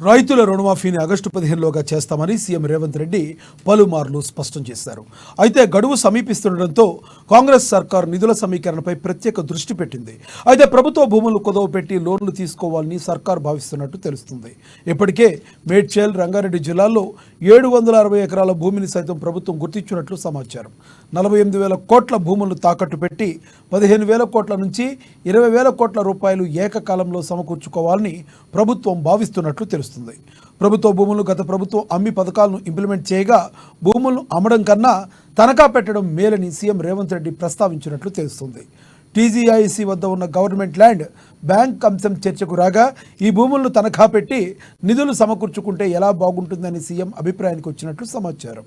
రైతుల రుణమాఫీని ఆగస్టు 15లోగా చేస్తామని సీఎం రేవంత్ రెడ్డి పలుమార్లు స్పష్టం చేశారు. అయితే గడువు సమీపిస్తుండటంతో కాంగ్రెస్ సర్కార్ నిధుల సమీకరణపై ప్రత్యేక దృష్టి పెట్టింది. అయితే ప్రభుత్వ భూములు కుదవపెట్టి లోన్లు తీసుకోవాలని సర్కార్ భావిస్తున్నట్టు తెలుస్తుంది. ఇప్పటికే మేడ్చల్, రంగారెడ్డి జిల్లాల్లో 760 ఎకరాల భూమిని సైతం ప్రభుత్వం గుర్తించినట్లు సమాచారం. 48,000 కోట్ల భూములను తాకట్టు పెట్టి 15,000 కోట్ల నుంచి 20,000 కోట్ల రూపాయలు ఏకకాలంలో సమకూర్చుకోవాలని ప్రభుత్వం భావిస్తున్నట్లు తెలుస్తుంది. ప్రభుత్వ భూములు గత ప్రభుత్వం అమ్మి పథకాలను ఇంప్లిమెంట్ చేయగా భూములను అమ్మడం కన్నా తనఖా పెట్టడం మేలని సీఎం రేవంత్ రెడ్డి ప్రస్తావించినట్లు తెలుస్తుంది. టీజీఐసీ వద్ద ఉన్న గవర్నమెంట్ ల్యాండ్ బ్యాంక్ అంశం చర్చకు రాగా ఈ భూములను తనఖా పెట్టి నిధులు సమకూర్చుకుంటే ఎలా బాగుంటుందని సీఎం అభిప్రాయానికి వచ్చినట్లు సమాచారం.